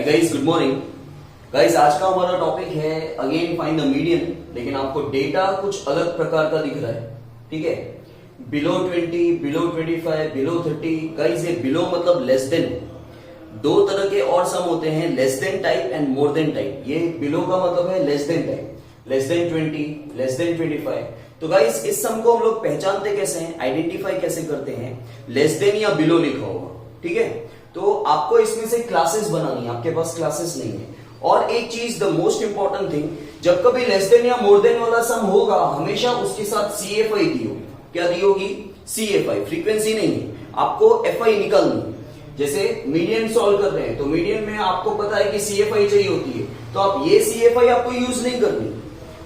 Hi guys, good morning guys. आज का हमारा टॉपिक है अगेन फाइंड द मीडियन, लेकिन आपको डेटा कुछ अलग प्रकार का दिख रहा है। ठीक है, बिलो 20, बिलो 25, बिलो 30। गाइस ये बिलो मतलब लेस देन। दो तरह के और सम होते हैं, less than type and more than type. ये बिलो का मतलब है less than type, less than 20, less than 25। तो गाइस इस सम को हम लोग पहचानते कैसे हैं, आइडेंटिफाई कैसे करते हैं? लेस देन या बिलो लिखा होगा। ठीक है, तो आपको इसमें से क्लासेस बनानी है, आपके पास क्लासेस नहीं है। और एक चीज, द मोस्ट इंपॉर्टेंट थिंग, जब कभी लेस देन या मोर देन वाला सम होगा हमेशा उसके साथ CFI दी होगी। क्या दी होगी? CFI। फ्रीक्वेंसी नहीं है, आपको FI निकालनी है। जैसे मीडियन सॉल्व कर रहे हैं तो मीडियन में आपको पता है कि CFI चाहिए होती है, तो आप ये CFI आपको यूज नहीं करनी,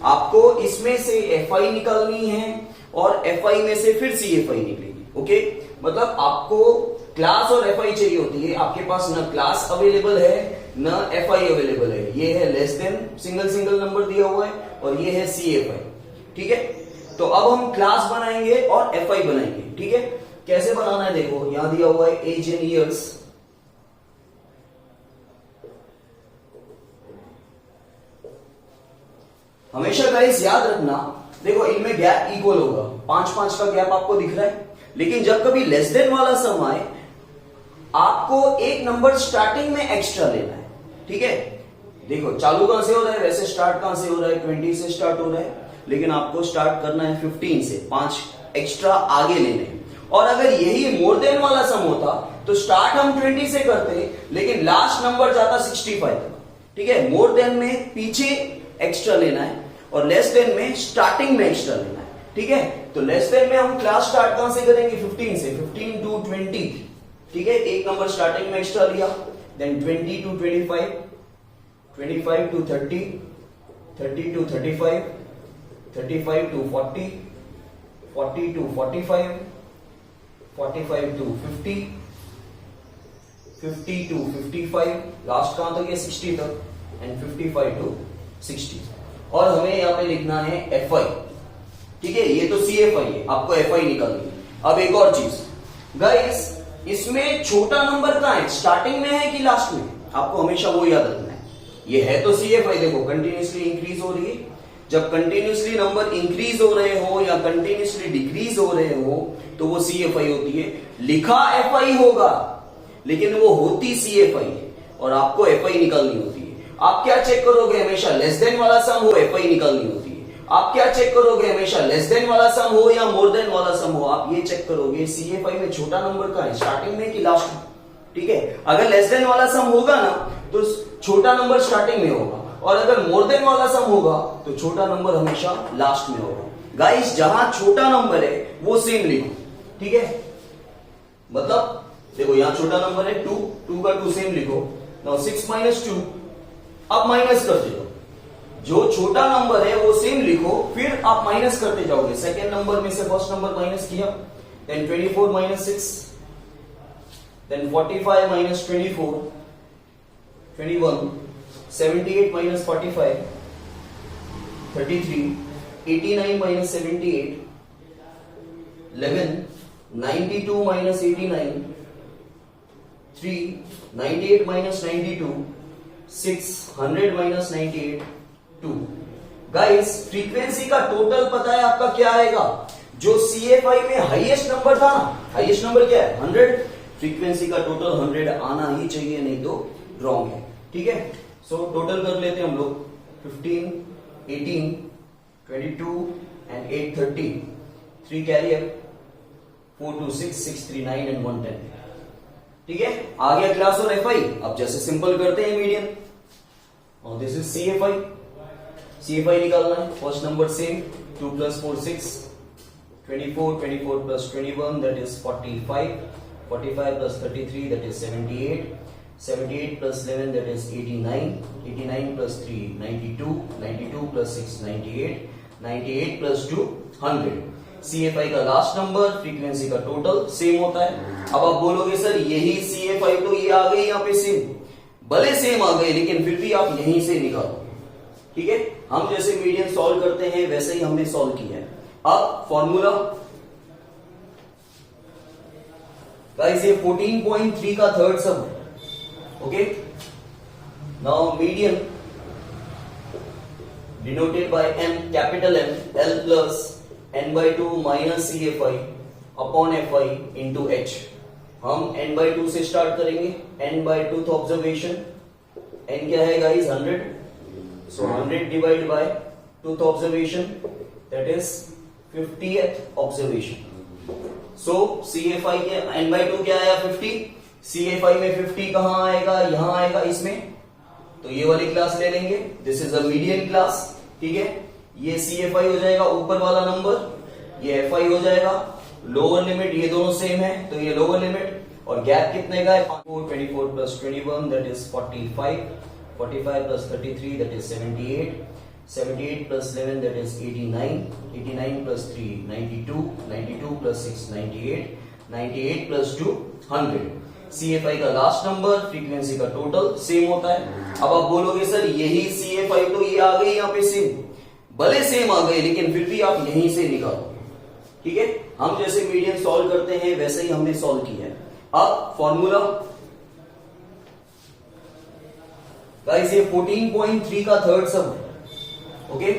आपको इसमें से FI निकालनी है और FI में से फिर CFI निकलेगी। ओके, मतलब आपको क्लास और FI चाहिए होती है। आपके पास न क्लास अवेलेबल है न FI अवेलेबल है। ये है less than, single single number दिया हुआ है, और ये है CFI। ठीक है, तो अब हम क्लास बनाएंगे और FI बनाएंगे। ठीक है, कैसे बनाना है देखो, यहां दिया हुआ है एज इन ईयर्स। हमेशा गाइस याद रखना, देखो इनमें गैप इक्वल होगा, 5-5 का गैप आपको दिख रहा है। लेकिन जब कभी लेस देन वाला सम आए आपको एक नंबर स्टार्टिंग में एक्स्ट्रा लेना है। ठीक है, देखो चालू कहां से हो रहा है, वैसे स्टार्ट कहां से हो रहा है, 20 से स्टार्ट हो रहा है, लेकिन आपको स्टार्ट करना है 15 से, 5 एक्स्ट्रा आगे लेने हैं। और अगर यही मोर देन वाला सम होता तो स्टार्ट हम 20 से करते, लेकिन लास्ट नंबर जाता 65 तक। ठीक है, मोर देन में पीछे एक्स्ट्रा लेना है और लेस देन में स्टार्टिंग में एक्स्ट्रा लेना है। ठीक है, तो लेस देन में हम क्लास स्टार्ट कहां से करेंगे? 15 से, 15 to 20। ठीक है, एक नंबर स्टार्टिंग में एक्स्ट्रा लिया, then 20 to 25, 25 to 30, 30 to 35, 35 to 40, 40 to 45, 45 to 50, 50 to 55, last कहां तक है? 60 तक, एंड 55 to 60। और हमें यहां पे लिखना है FI। ठीक है, ये तो CFI है, आपको FI निकालनी है। अब एक और चीज गाइस, इसमें छोटा नंबर कहां है, स्टार्टिंग में है कि लास्ट में? आपको हमेशा वो याद रखना है। ये है तो CFI, देखो कंटिन्यूसली इंक्रीज हो रही है। जब कंटिन्यूसली नंबर इंक्रीज हो रहे हो या कंटिन्यूसली डिक्रीज हो रहे हो तो वो CFI होती है। लिखा FI होगा लेकिन वो होती CFI है, और आपको FI निकालनी होती है। आप क्या चेक करोगे? हमेशा लेस देन वाला सम हो, FI निकालनी होती है। आप क्या चेक करोगे? हमेशा लेस देन वाला सम हो या मोर देन वाला सम हो, आप ये चेक करोगे CFI में छोटा नंबर का है, स्टार्टिंग में कि लास्ट में। ठीक है, अगर लेस देन वाला सम होगा ना तो छोटा नंबर स्टार्टिंग में होगा, और अगर मोर देन वाला सम होगा तो छोटा नंबर हमेशा लास्ट में होगा। गाइस जहां छोटा नंबर है वो सेम लिखो। ठीक है, मतलब देखो यहां छोटा नंबर है 2, 2 का 2 सेम लिखो। नाउ 6 - 2, अब माइनस करते जाओ, जो छोटा नंबर है वो सेम लिखो, फिर आप माइनस करते जाओगे। सेकेंड नंबर में से फर्स्ट नंबर माइनस किया, देन 24 - 6, देन 45 - 24, 21, 78 - 45, 33, 89 - 78, 11, 92 - 89, 3, 98 - 92, 6, 100 - 98, 2। गाइस फ्रीक्वेंसी का टोटल पता है आपका क्या आएगा? जो CFI में हाईएस्ट नंबर था ना, हाईएस्ट नंबर क्या है? 100। फ्रीक्वेंसी का टोटल 100 आना ही चाहिए, नहीं तो रॉन्ग है। ठीक है, सो टोटल कर लेते हैं हम लोग। 15, 18, 22 एंड 8, 30, 3 कैरियर, 4, 2, 6, 6, 3, 9 एंड 1, 10। ठीक है, आ गया क्लास और FI। अब जैसे सिंपल करते हैं मीडियन, और दिस इज CFI। CFI निकालना है, first number same, 2 + 4 6, 24, 24 + 21 that is 45, 45 + 33 that is 78, 78 + 11 that is 89, 89 + 3 92, 92 + 6 98, 98 + 2 100। CFI का लास्ट नंबर, फ्रीक्वेंसी का टोटल सेम होता है। अब आप बोलोगे सर यही CFI तो ये आ गई यहाँ पे सेम, भले सेम आ गए लेकिन फिर भी आप यहीं से निकालो। ठीक है, हम जैसे मीडियन सॉल्व करते हैं वैसे ही हमने सॉल्व किया है। अब फॉर्मूला गाइस, ये 14.3 का थर्ड सम है। Okay, now median denoted by m, capital M, L plus n/2 minus CFI upon FI into H। हम n/2 से स्टार्ट करेंगे, n/2th ऑब्जर्वेशन, n क्या है guys 100, so 100 divide by 2th observation that is 50th observation. So CFI के n/2 क्या आया 50, CFI में 50 कहां आएगा, यहां आएगा इसमें, तो ये वाली क्लास ले लेंगे, this is a median class, ठीक है। ये CFI हो जाएगा ऊपर वाला नंबर, ये FI हो जाएगा लोअर लिमिट, ये दोनों सेम है तो ये लोअर लिमिट, और गैप कितने का है 24 plus 21 that is 45, 45 plus 33 that is 78, 78 plus 11 that is 89, 89 plus 3 92, 92 plus 6 98, 98 plus 2 100। CFI का लास्ट नंबर, फ्रीक्वेंसी का टोटल सेम होता है। अब आप बोलोगे सर यही CFI तो ये आ गई यहाँ पे सेम, भले सेम आ गए लेकिन फिर भी आप यहीं से निकालो, ठीक है। हम जैसे मीडियन सॉल्व करते हैं वैसे ही हमने सॉल्व किया है। अब फॉर्मूला गाइस, ये 14.3 का थर्ड सम है, okay.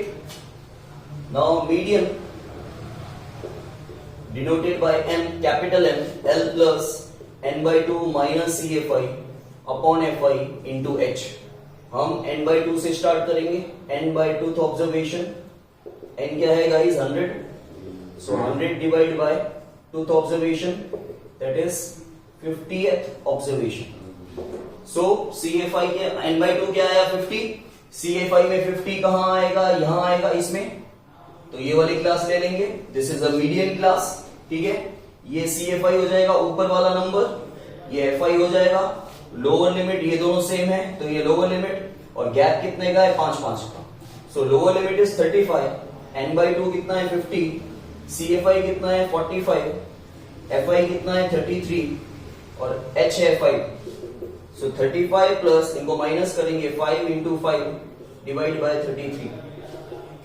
Now median denoted by m, capital M, L plus n/2 minus CFI upon FI into H। हम n/2 से स्टार्ट करेंगे, n/2th ऑब्जर्वेशन, n क्या है guys 100, so 100 divide by 2th observation that is 50th observation. So CFI के n/2 क्या आया 50, CFI में 50 कहां आएगा, यहां आएगा इसमें, तो ये वाली क्लास ले लेंगे, this is a median class, ठीक है। ये CFI हो जाएगा ऊपर वाला नंबर, ये FI हो जाएगा लोअर लिमिट, ये दोनों सेम है तो ये लोअर लिमिट, और गैप कितने का है 5 5 का, सो लोअर लिमिट इज 35, n/2 कितना है 50, CFI कितना है 45, FI कितना है 33 और H है 5, सो 35 प्लस, इनको माइनस करेंगे 5 into 5 divide by 33।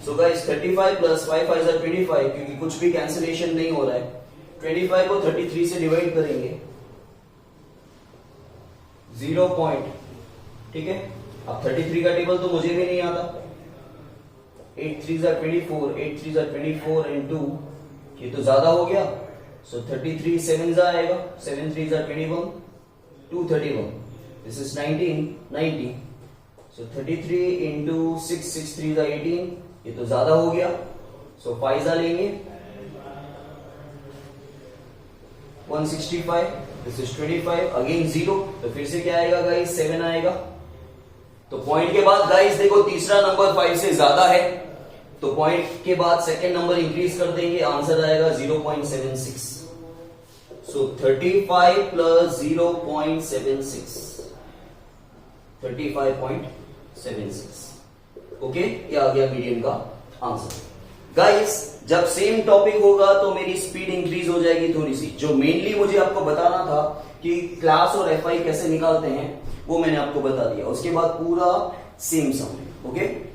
So guys 35 plus 5 5 is 25, क्योंकि कुछ भी कैंसिलेशन नहीं हो रहा है, 25 को 33 से डिवाइड करेंगे 0 पॉइंट, ठीक है। अब 33 का टेबल तो मुझे भी नहीं आता, 8 3 is 24, 8 3 is 24 and 2, ये तो ज्यादा हो गया, सो 33 7 आएगा, 7 3 is 21, 2 31, this is 19 90, so 33 into 6 6 3 is 18, ये तो ज्यादा हो गया, सो 5 लेंगे 165, दिस इज 25, अगेन 0, तो फिर से क्या आएगा गाइस 7 आएगा। तो पॉइंट के बाद गाइस देखो तीसरा नंबर 5 से ज्यादा है, तो पॉइंट के बाद सेकंड नंबर इंक्रीज कर देंगे, आंसर आएगा 0.76। सो 35 प्लस 0.76 35.76, ओके, ये आ गया मीडियन का आंसर। गाइस जब सेम टॉपिक होगा तो मेरी स्पीड इंक्रीज हो जाएगी थोड़ी सी, जो मेनली मुझे आपको बताना था कि क्लास और FI कैसे निकालते हैं वो मैंने आपको बता दिया, उसके बाद पूरा सेम सम है, ओके।